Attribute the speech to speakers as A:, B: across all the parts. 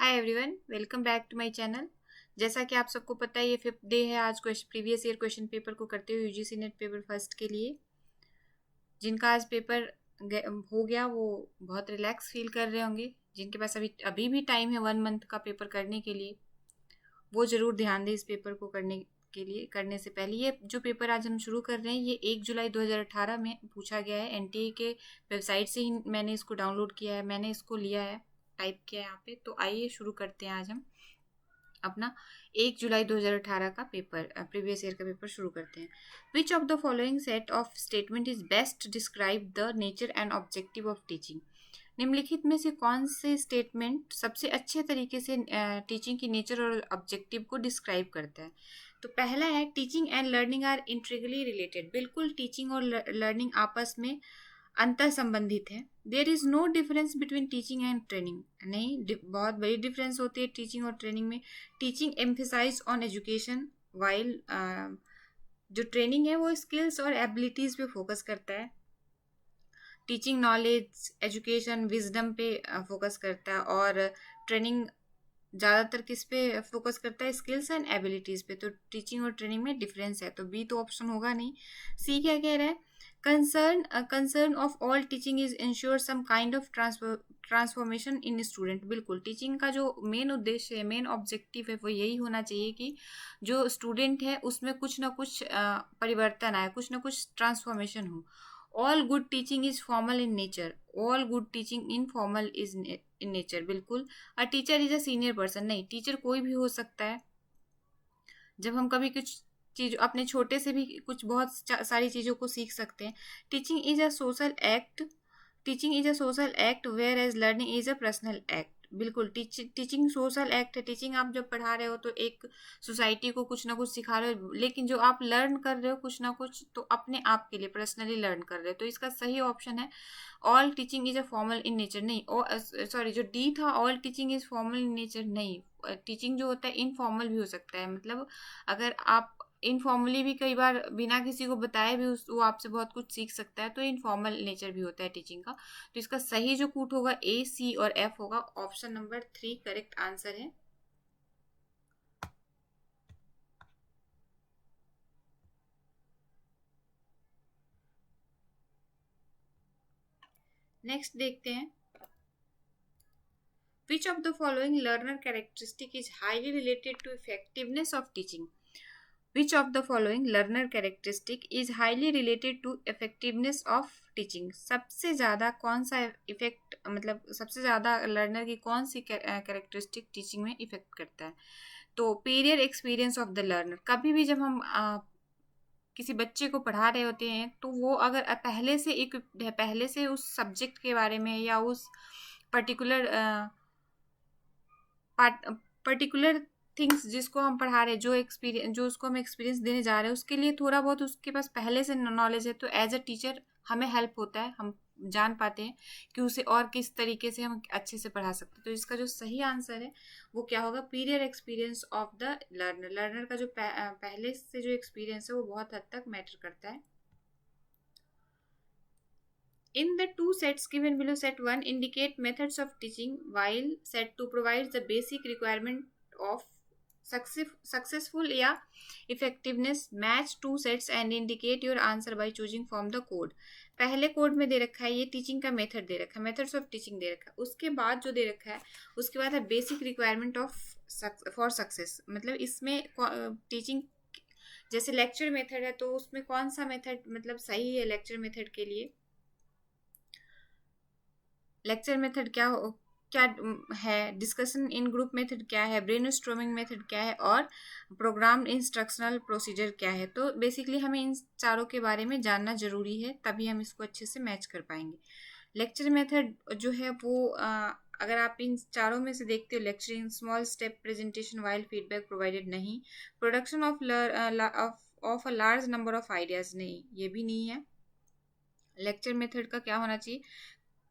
A: Hi everyone, welcome back to my channel. जैसा कि आप सबको पता है, ये 5th डे है आज प्रीवियस ईयर क्वेश्चन पेपर को करते हुए यूजीसी नेट पेपर फर्स्ट के लिए। जिनका आज पेपर हो गया वो बहुत रिलैक्स फील कर रहे होंगे। जिनके पास अभी अभी भी टाइम है 1 मंथ का पेपर करने के लिए, वो ज़रूर ध्यान दें इस पेपर को करने से पहले। ये जो पेपर आज हम शुरू कर रहे हैं ये 1 जुलाई 2018 में पूछा गया है। एनटीए के वेबसाइट से ही मैंने इसको डाउनलोड किया है, मैंने इसको लिया है, टाइप किया है यहाँ पे। तो आइए शुरू करते हैं आज हम अपना 1 जुलाई 2018 का पेपर, प्रीवियस ईयर का पेपर शुरू करते हैं। Which of the following set of statement is best describe the nature and objective of teaching. निम्नलिखित में से कौन से स्टेटमेंट सबसे अच्छे तरीके से टीचिंग की नेचर और ऑब्जेक्टिव को डिस्क्राइब करता है। तो पहला है teaching and learning are intrinsically related. बिल्कुल टीचिंग और लर्निंग आपस में अंतर संबंधित है। There is no difference between teaching and training. नहीं, बहुत बड़ी डिफरेंस होती है टीचिंग और ट्रेनिंग में। Teaching emphasise on education while जो ट्रेनिंग है वो स्किल्स और एबिलिटीज पे फोकस करता है। टीचिंग नॉलेज, एजुकेशन, विजडम पे फोकस करता है और ट्रेनिंग ज़्यादातर किस पे फोकस करता है? स्किल्स एंड एबिलिटीज़ पे। तो टीचिंग और ट्रेनिंग में डिफरेंस है, तो बी तो ऑप्शन होगा नहीं। सी क्या कह रहा है? Concern of all teaching is ensure some kind of transformation in student. बिल्कुल, टीचिंग का जो मेन उद्देश्य है, मेन ऑब्जेक्टिव है, वो यही होना चाहिए कि जो स्टूडेंट है उसमें कुछ ना कुछ परिवर्तन आए, कुछ ना कुछ ट्रांसफॉर्मेशन हो। All good teaching is formal in nature. All good teaching informal is in nature. बिल्कुल, a teacher is a senior person. नहीं, टीचर कोई भी हो सकता है। जब हम कभी कुछ चीज अपने छोटे से भी कुछ बहुत सारी चीज़ों को सीख सकते हैं। Teaching is a social act. Teaching is a social act whereas learning is a personal act. बिल्कुल, टीचिंग सोशल एक्ट है। टीचिंग आप जब पढ़ा रहे हो तो एक सोसाइटी को कुछ ना कुछ सिखा रहे हो, लेकिन जो आप लर्न कर रहे हो कुछ ना कुछ तो अपने आप के लिए पर्सनली लर्न कर रहे हो। तो इसका सही ऑप्शन है all teaching is a formal in nature. नहीं, सॉरी, जो डी था all teaching is formal in nature, नहीं। टीचिंग जो होता है इनफॉर्मल भी हो सकता है। मतलब अगर आप इनफॉर्मली भी कई बार बिना किसी को बताए भी वो आपसे बहुत कुछ सीख सकता है, तो इनफॉर्मल नेचर भी होता है टीचिंग का। तो इसका सही जो कूट होगा ए, सी और एफ होगा। ऑप्शन नंबर 3 करेक्ट आंसर है। नेक्स्ट देखते हैं। Which of the following learner characteristic is highly related to effectiveness of teaching. Which of the following learner characteristic is highly related to effectiveness of teaching? सबसे ज़्यादा कौन सा effect, मतलब सबसे ज़्यादा लर्नर की कौन सी कैरेक्टरिस्टिक टीचिंग में इफेक्ट करता है? तो period experience of the learner. कभी भी जब हम किसी बच्चे को पढ़ा रहे होते हैं तो वो अगर पहले से इक्विप्ड है, पहले से उस सब्जेक्ट के बारे में या उस पर्टिकुलर पर्टिकुलर थिंग्स जिसको हम पढ़ा रहे हैं, जो उसको हम एक्सपीरियंस देने जा रहे हैं, उसके लिए थोड़ा बहुत उसके पास पहले से नॉलेज है, तो एज अ टीचर हमें हेल्प होता है। हम जान पाते हैं कि उसे और किस तरीके से हम अच्छे से पढ़ा सकते हैं। तो इसका जो सही आंसर है वो क्या होगा? Period experience of the learner. Learner का जो पहले से जो एक्सपीरियंस है वो बहुत हद तक मैटर करता है। In the two sets given below, set 1 indicate methods of teaching, while set 2 provides the basic requirement of successful या effectiveness. Match two sets and indicate your answer by choosing from the code. पहले code में दे रखा है ये teaching का method दे रखा है, methods of teaching दे रखा है। उसके बाद जो दे रखा है उसके बाद है basic requirement of for success. मतलब इसमें टीचिंग जैसे लेक्चर मेथड है तो उसमें कौन सा मेथड मतलब सही है लेक्चर मेथड के लिए? लेक्चर मेथड क्या है, डिस्कशन इन ग्रुप मेथड क्या है, ब्रेनस्टॉर्मिंग मेथड क्या है और प्रोग्राम इंस्ट्रक्शनल प्रोसीजर क्या है। तो बेसिकली हमें इन चारों के बारे में जानना जरूरी है, तभी हम इसको अच्छे से मैच कर पाएंगे। लेक्चर मेथड जो है वो अगर आप इन चारों में से देखते हो, lecturing, small step presentation while feedback provided, नहीं। Production of a large number of ideas, नहीं, ये भी नहीं है। लेक्चर मेथड का क्या होना चाहिए?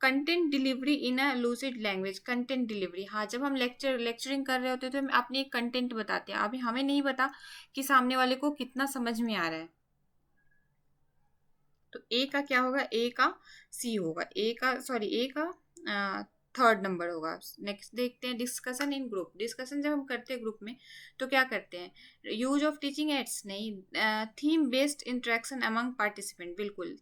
A: कंटेंट डिलीवरी इन अ लूसिड लैंग्वेज। कंटेंट डिलीवरी, हाँ, जब हम लेक्चरिंग कर रहे होते हैं तो हम अपनी एक कंटेंट बताते हैं। अभी हमें नहीं पता कि सामने वाले को कितना समझ में आ रहा है, तो ए का क्या होगा? ए का सी होगा। ए का थर्ड नंबर होगा। नेक्स्ट देखते हैं डिस्कशन इन ग्रुप। डिस्कशन जब हम करते हैं ग्रुप में तो क्या करते हैं, यूज ऑफ टीचिंग एड्स नहीं, theme based interaction among participant. बिल्कुल,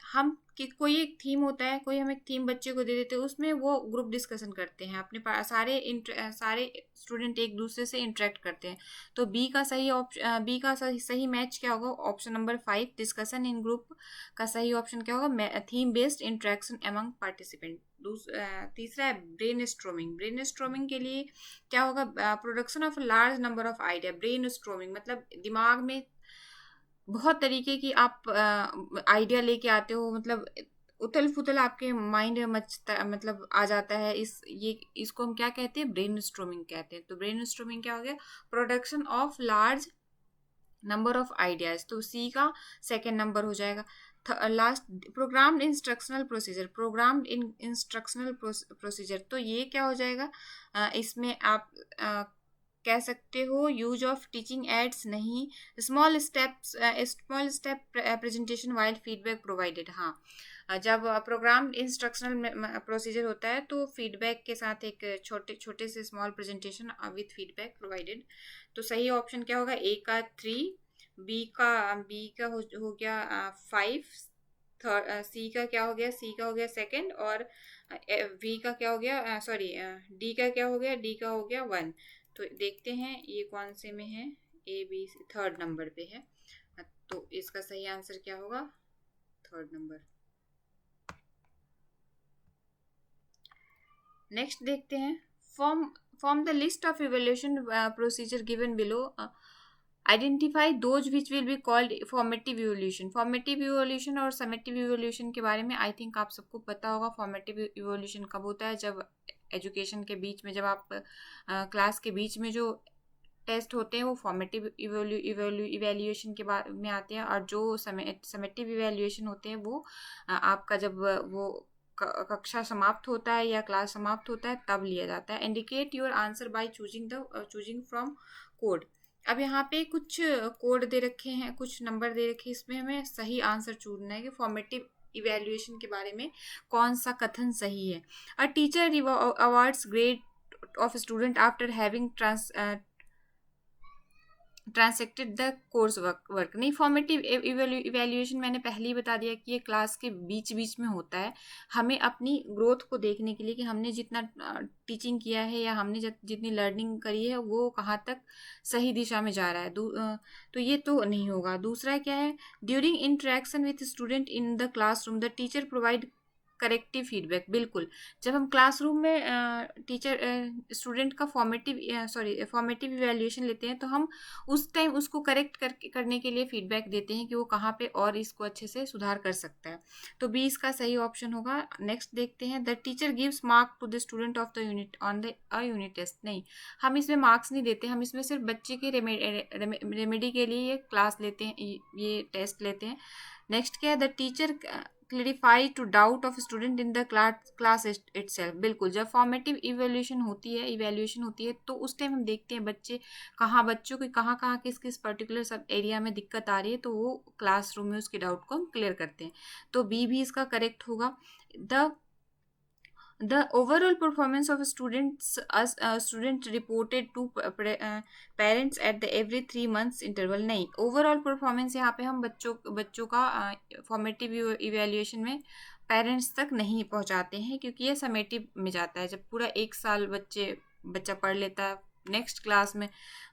A: हम कि कोई एक थीम होता है, कोई हम एक थीम बच्चे को दे देते हैं, उसमें वो ग्रुप डिस्कशन करते हैं, अपने सारे स्टूडेंट एक दूसरे से इंटरेक्ट करते हैं। तो बी का सही मैच क्या होगा, option number 5 discussion in group का सही ऑप्शन क्या होगा, theme based interaction among participant. तीसरा है ब्रेन स्ट्रोमिंग। ब्रेन स्ट्रोमिंग के लिए क्या होगा, production of large number of idea. Brain storming मतलब दिमाग में बहुत तरीके की आप आइडिया लेके आते हो, मतलब उथल पुथल आपके माइंड में मचता, मतलब आ जाता है। इसको हम क्या कहते हैं, ब्रेन स्ट्रोमिंग कहते हैं। तो ब्रेन स्ट्रोमिंग क्या हो गया, production of large number of ideas. तो सी का सेकेंड नंबर हो जाएगा। Last, programmed instructional procedure. Programmed instructional procedure, तो ये क्या हो जाएगा, इसमें आप कह सकते हो यूज ऑफ टीचिंग एड्स नहीं, small step presentation while feedback provided. हाँ, जब प्रोग्राम इंस्ट्रक्शनल प्रोसीजर होता है तो फीडबैक के साथ एक छोटे छोटे से small presentation with feedback provided. तो सही ऑप्शन क्या होगा, ए का 3, बी का हो गया 5, सी का क्या हो गया, सी का हो गया सेकंड, और वी का क्या हो गया, सॉरी डी का क्या हो गया, डी का हो गया 1। तो देखते हैं ये कौन से में है, ए बी थर्ड नंबर पे है। तो इसका सही आंसर क्या होगा, थर्ड नंबर। नेक्स्ट देखते हैं, form form the list of evaluation procedure given below, identify those which will be called formative evolution. Formative evolution और समेटिव इवोल्यूशन के बारे में आई थिंक आप सबको पता होगा। फॉर्मेटिव इवोल्यूशन कब होता है, जब एजुकेशन के बीच में, जब आप क्लास के बीच में जो टेस्ट होते हैं वो फॉर्मेटिव इवैल्यूएशन के बाद में आते हैं, और जो समेटिव इवैल्यूएशन होते हैं वो आपका जब वो कक्षा समाप्त होता है या क्लास समाप्त होता है तब लिया जाता है। Indicate your answer by choosing from code. अब यहाँ पे कुछ कोड दे रखे हैं, कुछ नंबर दे रखे हैं, इसमें हमें सही आंसर चुनना है कि फॉर्मेटिव इवैल्यूएशन के बारे में कौन सा कथन सही है। A teacher awards grade of student after having transacted the course work. नहीं, फॉर्मेटिव इवैल्यूएशन मैंने पहले ही बता दिया कि ये क्लास के बीच बीच में होता है, हमें अपनी ग्रोथ को देखने के लिए कि हमने जितना टीचिंग किया है या हमने जितनी लर्निंग करी है वो कहाँ तक सही दिशा में जा रहा है। तो ये तो नहीं होगा। दूसरा क्या है, during interaction with student in the classroom the teacher provide corrective feedback. बिल्कुल, जब हम क्लासरूम में टीचर स्टूडेंट का फॉर्मेटिव इवैल्यूएशन लेते हैं तो हम उस टाइम उसको करेक्ट करने के लिए फीडबैक देते हैं कि वो कहाँ पे और इसको अच्छे से सुधार कर सकता है। तो बी इसका सही ऑप्शन होगा। नेक्स्ट देखते हैं, the teacher gives mark to the student of the unit on the unit test. नहीं, हम इसमें मार्क्स नहीं देते, हम इसमें सिर्फ बच्चे के रेमेडी के लिए ये क्लास लेते हैं, ये टेस्ट लेते हैं। नेक्स्ट क्या है, the teacher clarify to doubt of student in the class itself. बिल्कुल, जब फॉर्मेटिव इवैल्यूएशन होती है तो उस टाइम हम देखते हैं बच्चों की कहाँ कहाँ किस पर्टिकुलर सब एरिया में दिक्कत आ रही है, तो वो क्लासरूम में उसके डाउट को हम क्लियर करते हैं। तो बी भी इसका करेक्ट होगा। The overall performance of student reported to parents at the every 3 months interval। नहीं, ओवरऑल परफॉर्मेंस यहाँ पे हम बच्चों का फॉर्मेटिव इवैल्यूएशन में पेरेंट्स तक नहीं पहुँचाते हैं, क्योंकि ये समेटिव में जाता है। जब पूरा एक साल बच्चा पढ़ लेता है, नेक्स्ट क्लास में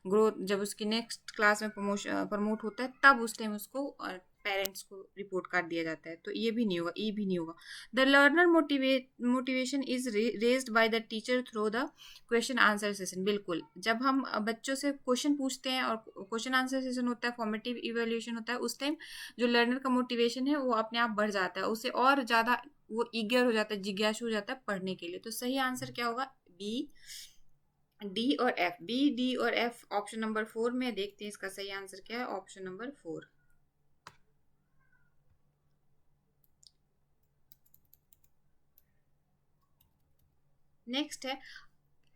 A: ग्रोथ, जब उसकी नेक्स्ट क्लास में प्रमोट होता है तब उस टाइम उसको पेरेंट्स को रिपोर्ट कर दिया जाता है। तो ये भी नहीं होगा, ई भी नहीं होगा। The learner motivation is raised by the teacher through the question answer session. बिल्कुल, जब हम बच्चों से क्वेश्चन पूछते हैं और क्वेश्चन आंसर सेशन होता है, फॉर्मेटिव इवैल्यूएशन होता है, उस टाइम जो लर्नर का मोटिवेशन है वो अपने आप बढ़ जाता है, उससे और ज़्यादा वो ईगर हो जाता है, जिज्ञासु हो जाता है पढ़ने के लिए। तो सही आंसर क्या होगा, बी, डी और एफ। बी, डी और एफ ऑप्शन नंबर 4 में। देखते हैं इसका सही आंसर क्या है, ऑप्शन नंबर 4। नेक्स्ट है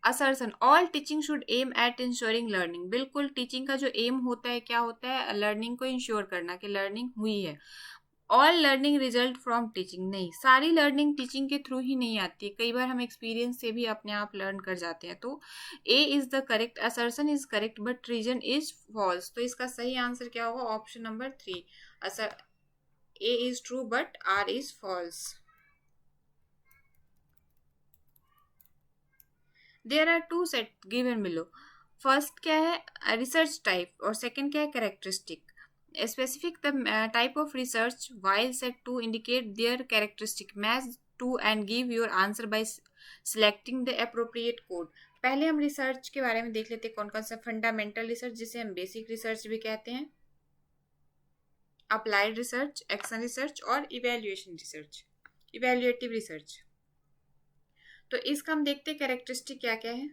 A: assertion, all teaching should aim at ensuring learning. बिल्कुल, टीचिंग का जो एम होता है क्या होता है, लर्निंग को इंश्योर करना कि लर्निंग हुई है। All learning result from teaching, नहीं, सारी लर्निंग टीचिंग के थ्रू ही नहीं आती है, कई बार हम एक्सपीरियंस से भी अपने आप लर्न कर जाते हैं। तो A is the correct, assertion is correct but reason is false. तो इसका सही आंसर क्या होगा? Option number 3, assertion A is true but R is false. There are two set given below. First क्या है? रिसर्च टाइप, और second क्या है? Characteristic. Specific the type of research while set to indicate their characteristic, match to and give your answer by selecting the appropriate code। पहले हम research के बारे में देख लेते हैं कौन कौन सा। फंडामेंटल रिसर्च, जिसे हम बेसिक रिसर्च भी कहते हैं, अप्लाइड रिसर्च, एक्शन रिसर्च और इवेल्युएशन रिसर्च, इवेल्युएटिव रिसर्च। तो इसका हम देखते हैं कैरेक्टरिस्टिक क्या क्या है।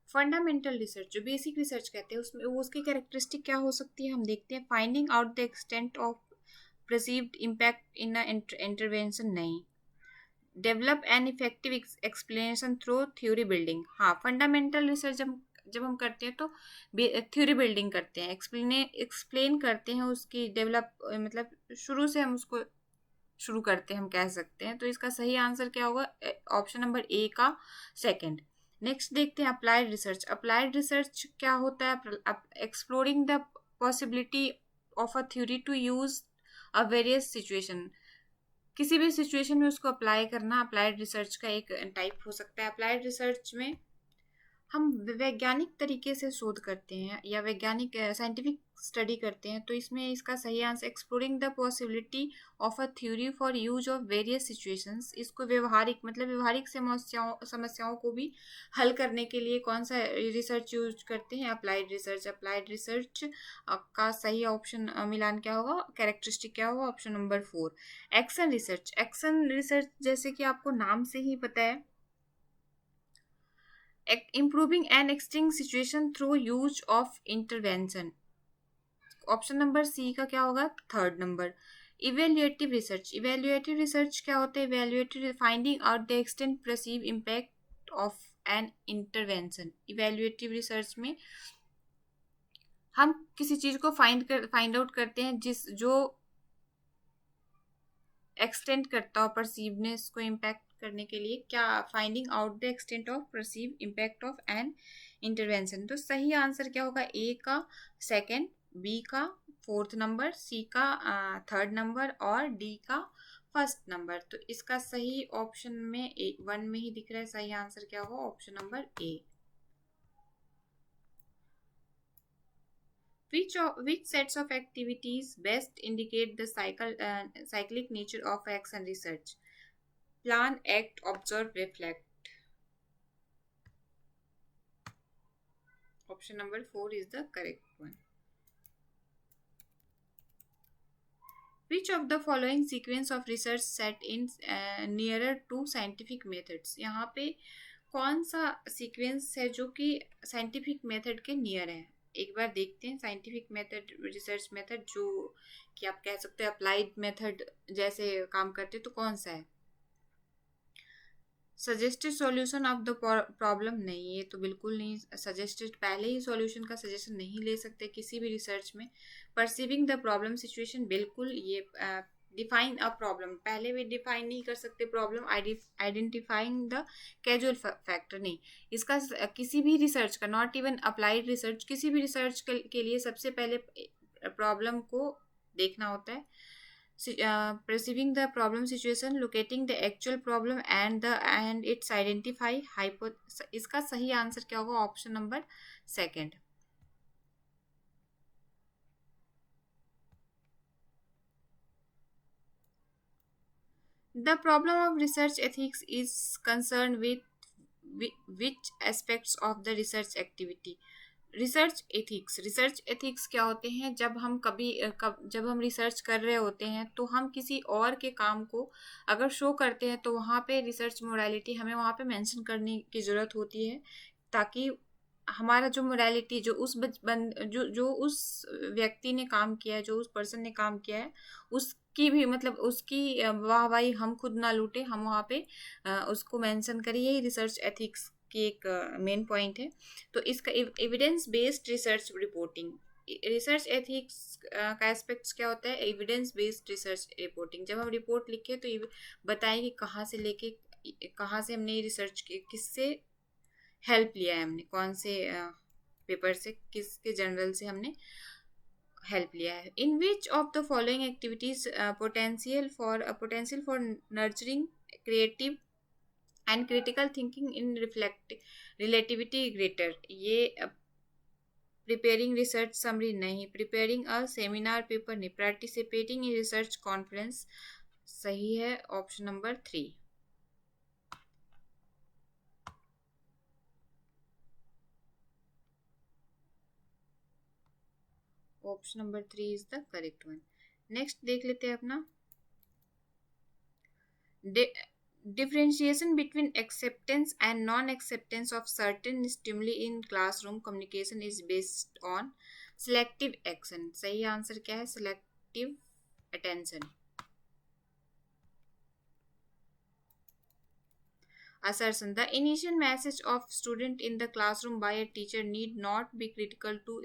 A: फंडामेंटल रिसर्च, जो बेसिक रिसर्च कहते हैं, उसमें उसकी कैरेक्टरिस्टिक क्या हो सकती है, हम देखते हैं। Finding out the extent of perceived impact in intervention, नहीं। Develop an effective explanation through theory building, हाँ। फंडामेंटल रिसर्च जब हम करते हैं तो थ्योरी बिल्डिंग करते हैं, एक्सप्लेन करते हैं उसकी डेवलप, मतलब शुरू से हम उसको शुरू करते हैं, हम कह सकते हैं। तो इसका सही आंसर क्या होगा? ऑप्शन नंबर ए का सेकंड। नेक्स्ट देखते हैं अप्लाइड रिसर्च। अप्लाइड रिसर्च क्या होता है? Exploring the possibility of a theory to use a various situation, किसी भी सिचुएशन में उसको अप्लाई करना अप्लाइड रिसर्च का एक टाइप हो सकता है। अप्लाइड रिसर्च में हम वैज्ञानिक तरीके से शोध करते हैं या वैज्ञानिक साइंटिफिक स्टडी करते हैं। तो इसमें इसका सही answer exploring the possibility of a theory for use of various situations, इसको व्यवहारिक, मतलब व्यवहारिक समस्याओं को भी हल करने के लिए कौन सा रिसर्च यूज करते हैं? Applied research. अप्लाइड रिसर्च का सही ऑप्शन मिलान क्या होगा? कैरेक्टरिस्टिक क्या होगा? Option number 4। Action research. Action research जैसे कि आपको नाम से ही पता है, improving an existing situation through use of intervention। Option number C का क्या होगा? Third number. Evaluative research. Evaluative research क्या होता है? Evaluative finding out the extent perceive impact of an intervention. Evaluative research में हम किसी चीज को फाइंड आउट करते हैं जो एक्सटेंड करता हो परसीवनेस को इम्पैक्ट करने के लिए, क्या? Finding out the extent of perceive impact of an intervention. तो सही आंसर क्या होगा? ए का सेकंड, बी का फोर्थ नंबर, सी का थर्ड नंबर और डी का फर्स्ट नंबर। तो इसका सही ऑप्शन में ए 1 में ही दिख रहा है, सही आंसर क्या होगा? Option number A. Which sets of activities best indicate the cyclic nature of action research? Plan, act, observe, reflect. Option number 4 is the correct one. Which of the following sequence of research set in nearer to scientific methods? यहाँ पे कौन सा sequence है जो कि scientific method के near है? एक बार देखते हैं साइंटिफिक मेथड, रिसर्च मेथड जो कि आप कह सकते हैं अप्लाइड मेथड जैसे काम करते, तो कौन सा है? Suggested solution of the problem, नहीं, ये तो बिल्कुल नहीं सजेस्टेड, पहले ही सॉल्यूशन का सजेशन नहीं ले सकते किसी भी रिसर्च में। परसीविंग द प्रॉब्लम सिचुएशन, बिल्कुल ये डिफाइन अ प्रॉब्लम, पहले भी डिफाइन नहीं कर सकते problem. Identifying the casual factor, नहीं। इसका किसी भी रिसर्च का, नॉट इवन अप्लाइड रिसर्च, किसी भी रिसर्च के लिए सबसे पहले प्रॉब्लम को देखना होता है। perceiving the problem situation, locating the actual problem and its identify इसका सही आंसर क्या होगा? Option number second. The problem of research ethics is concerned with which aspects of the research activity? Research ethics क्या होते हैं? जब हम जब हम रिसर्च कर रहे होते हैं तो हम किसी और के काम को अगर शो करते हैं तो वहाँ पे रिसर्च मोरालिटी हमें वहाँ पे मेंशन करने की ज़रूरत होती है, ताकि हमारा जो मोरालिटी, जो उस व्यक्ति ने काम किया है, जो उस पर्सन ने काम किया है, उसकी भी, मतलब उसकी वाहवाही हम खुद ना लूटे, हम वहाँ पे उसको मेंशन करें। यही रिसर्च एथिक्स की एक मेन पॉइंट है। तो इसका evidence based research reporting, research ethics का एस्पेक्ट्स क्या होता है? Evidence based research reporting. जब हम रिपोर्ट लिखे तो ये बताएं कि कहाँ से लेके कहाँ से हमने रिसर्च किससे हेल्प लिया है, हमने कौन से पेपर से, किसके जर्नल से हमने हेल्प लिया है। In which of the following activities potential for nurturing creative and critical thinking in relativity greater. ये प्रिपेयरिंग रिसर्च समरी नहीं, प्रिपेयरिंग अ सेमिनार पेपर नहीं, पार्टिसिपेटिंग इन रिसर्च कॉन्फ्रेंस सही है option number 3। Option number 3 is the correct one. Next देख लेते हैं अपना differentiation between acceptance and non-acceptance of certain stimuli in classroom communication is based on selective action। सही answer क्या है? selective attention। Assertion: the initial message of student in the classroom by a teacher need not be critical to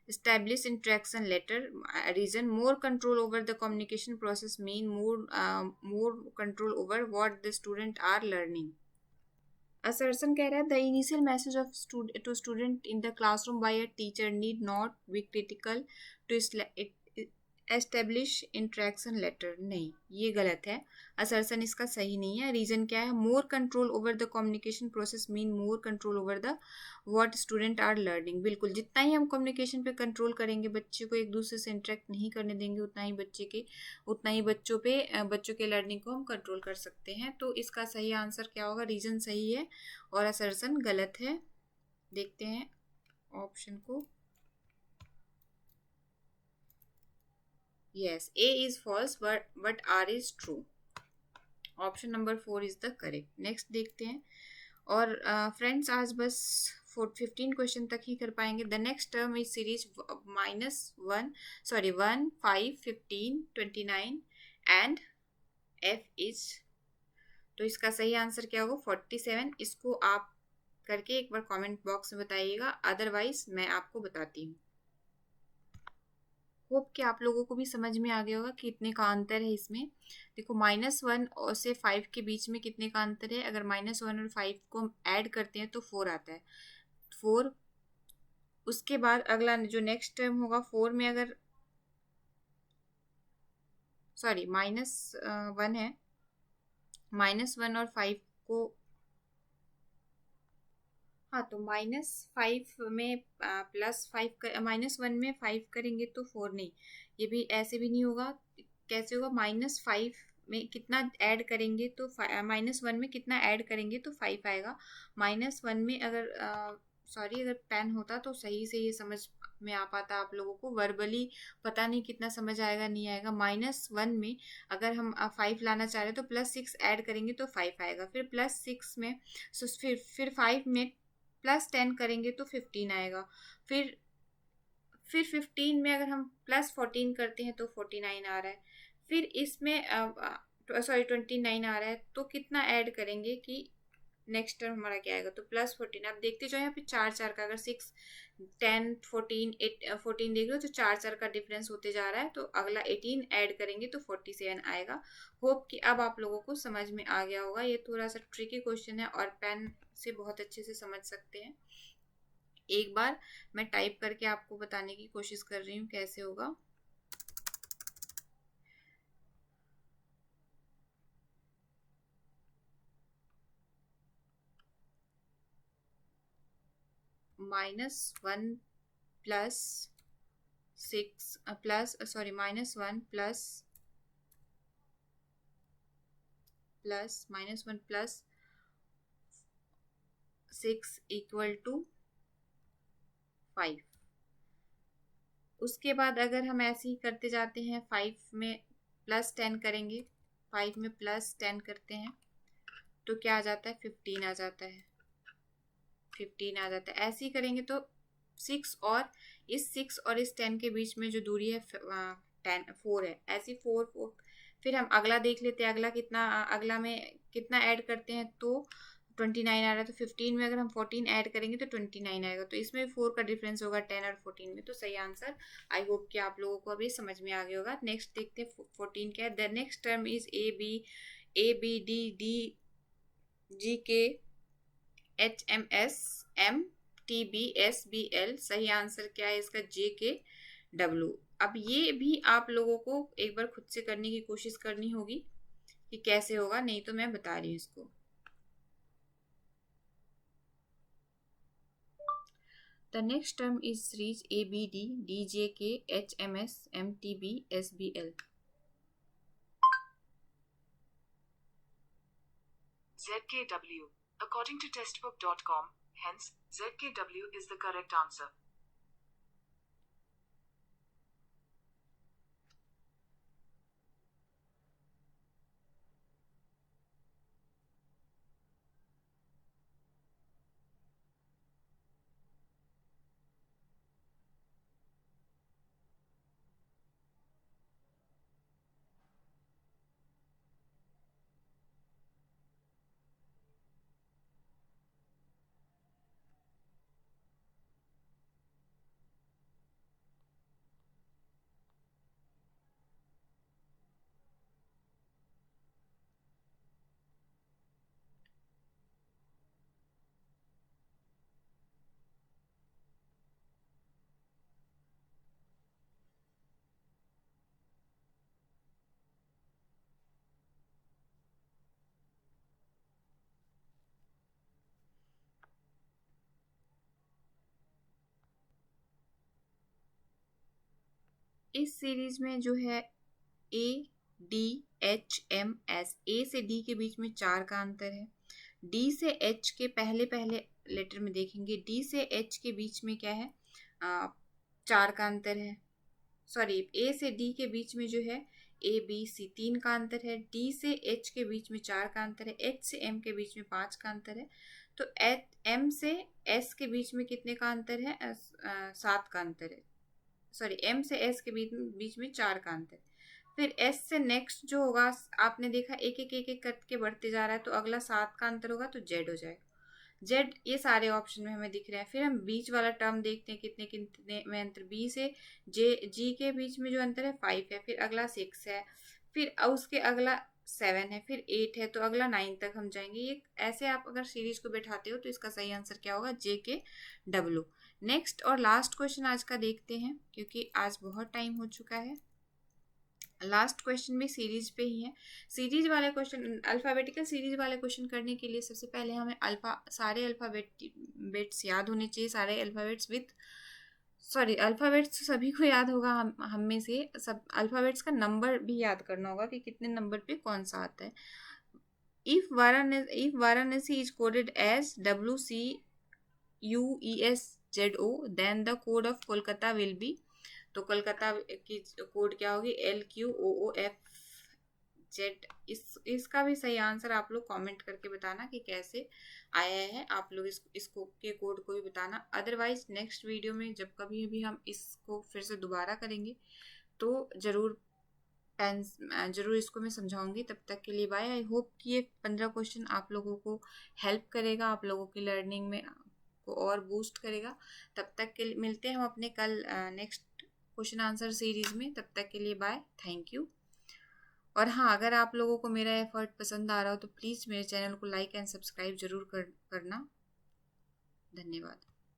A: establish interaction later। Reason: more control over the communication process mean more control over what the student are learning। Assertion कह रहा है the initial message of to student in the classroom by a teacher need not be critical to establish interaction later. नहीं, ये गलत है। Assertion इसका सही नहीं है। रीजन क्या है? More control over the communication process mean more control over the what student are learning. बिल्कुल, जितना ही हम कम्युनिकेशन पे कंट्रोल करेंगे, बच्चे को एक दूसरे से इंटरेक्ट नहीं करने देंगे, उतना ही बच्चों के लर्निंग को हम कंट्रोल कर सकते हैं। तो इसका सही आंसर क्या होगा? रीजन सही है और असर्सन गलत है। देखते हैं ऑप्शन को। Yes, A is false but R is true। Option number 4 is the correct. Next देखते हैं। और फ्रेंड्स आज बस 15 क्वेश्चन तक ही कर पाएंगे। The next term is series -1 5 15 29 and F is. तो इसका सही आंसर क्या होगा? 47। इसको आप करके एक बार कमेंट बॉक्स में बताइएगा, अदरवाइज मैं आपको बताती हूँ। होप कि आप लोगों को भी समझ में आ गया होगा कि कितने का अंतर है इसमें। देखो -1 और से 5 के बीच में कितने का अंतर है? अगर -1 और 5 को हम ऐड करते हैं तो 4 आता है। 4 उसके बाद अगला जो नेक्स्ट टर्म होगा 4 में अगर सॉरी -1 है, -1 और 5 को हाँ तो -5 में +5 -1 में 5 करेंगे तो 4 नहीं, ये भी ऐसे भी नहीं होगा। कैसे होगा? -5 में कितना ऐड करेंगे तो -1 में कितना ऐड करेंगे तो 5 आएगा। -1 में अगर अगर पेन होता तो सही से ये समझ में आ पाता आप लोगों को। वर्बली पता नहीं कितना समझ आएगा नहीं आएगा। -1 में अगर हम 5 लाना चाह रहे हैं तो +6 ऐड करेंगे तो 5 आएगा। फिर +6 में फिर 5 में +10 करेंगे तो 15 आएगा। फिर 15 में अगर हम +14 करते हैं तो 49 आ रहा है। फिर इसमें 29 आ रहा है। तो कितना ऐड करेंगे कि नेक्स्ट टर्म हमारा क्या आएगा? तो +14। आप देखते जाओ यहाँ पे 4 का, अगर 6 10 14 14 देख लो तो 4 का डिफरेंस होते जा रहा है। तो अगला 18 ऐड करेंगे तो 47 आएगा। होप कि अब आप लोगों को समझ में आ गया होगा। ये थोड़ा सा ट्रिकी क्वेश्चन है और पेन से बहुत अच्छे से समझ सकते हैं। एक बार मैं टाइप करके आपको बताने की कोशिश कर रही हूँ कैसे होगा। -1 +6 -1 +6 = 5। उसके बाद अगर हम ऐसे ही करते जाते हैं, 5 में +10 करेंगे, 5 में +10 करते हैं तो क्या आ जाता है? 15 आ जाता है। 15 आ जाता है। ऐसे ही करेंगे तो 6 और इस 10 के बीच में जो दूरी है 4 है। ऐसी 4 फिर हम अगला देख लेते हैं। अगला में कितना ऐड करते हैं तो 29 आ रहा है, तो 15 में अगर हम 14 ऐड करेंगे तो 29 आएगा। तो इसमें 4 का डिफरेंस होगा 10 और 14 में। तो सही आंसर, आई होप कि आप लोगों को अभी समझ में आ गया होगा। नेक्स्ट देखते हैं 14 क्या है। The next term is A B D D G K H M S M T B S B L. सही आंसर क्या है इसका? जे के डब्ल्यू। अब ये भी आप लोगों को एक बार खुद से करने की कोशिश करनी होगी कि कैसे होगा, नहीं तो मैं बता रही हूँ इसको। The next term is series ABD, DJK, HMS, MTB, SBL.
B: ZKW. According to testbook.com, hence, ZKW is the correct answer.
A: इस सीरीज में जो है A D H M S, A से डी के बीच में 4 का अंतर है। डी से एच के पहले पहले लेटर में देखेंगे, डी से एच के बीच में क्या है? 4 का अंतर है। सॉरी, ए से डी के बीच में जो है ए बी सी 3 का अंतर है। डी से एच के बीच में 4 का अंतर है। एच से एम के बीच में 5 का अंतर है। तो एम से एस के बीच में कितने का अंतर है? 7 का अंतर है। सॉरी, एम से एस के बीच में 4 का अंतर। फिर एस से नेक्स्ट जो होगा, आपने देखा एक एक एक एक करके बढ़ते जा रहा है, तो अगला 7 का अंतर होगा, तो जेड हो जाएगा। जेड, ये सारे ऑप्शन में हमें दिख रहे हैं। फिर हम बीच वाला टर्म देखते हैं कितने कितने में अंतर। बी से जी के बीच में जो अंतर है 5 है, फिर अगला 6 है, फिर उसके अगला 7 है, फिर 8 है, तो अगला 9 तक हम जाएंगे। ये ऐसे आप अगर सीरीज को बैठाते हो तो इसका सही आंसर क्या होगा? जे के डब्ल्यू। नेक्स्ट और लास्ट क्वेश्चन आज का देखते हैं, क्योंकि आज बहुत टाइम हो चुका है। लास्ट क्वेश्चन भी सीरीज पे ही है। सीरीज वाले क्वेश्चन, अल्फाबेटिकल सीरीज वाले क्वेश्चन करने के लिए सबसे पहले हमें सारे अल्फाबेट्स याद होने चाहिए। सारे अल्फाबेट्स अल्फाबेट्स सभी को याद होगा। हम में से सब अल्फाबेट्स का नंबर भी याद करना होगा कि कितने नंबर पे कौन सा आता है। If Varanasi is coded as WCUESZO, then the code of Kolkata will be. तो कोलकाता की कोड क्या होगी? LQOOFZ। इसका भी सही आंसर आप लोग कमेंट करके बताना कि कैसे आया है। आप लोग इसको के कोड को भी बताना। अदरवाइज नेक्स्ट वीडियो में जब कभी भी हम इसको फिर से दोबारा करेंगे तो जरूर इसको मैं समझाऊंगी। तब तक के लिए बाय। आई होप कि ये 15 क्वेश्चन आप लोगों को हेल्प करेगा, आप लोगों की लर्निंग में को और बूस्ट करेगा। तब तक के लिए मिलते हैं हम अपने कल नेक्स्ट क्वेश्चन आंसर सीरीज में। तब तक के लिए बाय, थैंक यू। और हाँ, अगर आप लोगों को मेरा एफर्ट पसंद आ रहा हो तो प्लीज़ मेरे चैनल को लाइक एंड सब्सक्राइब जरूर करना। धन्यवाद।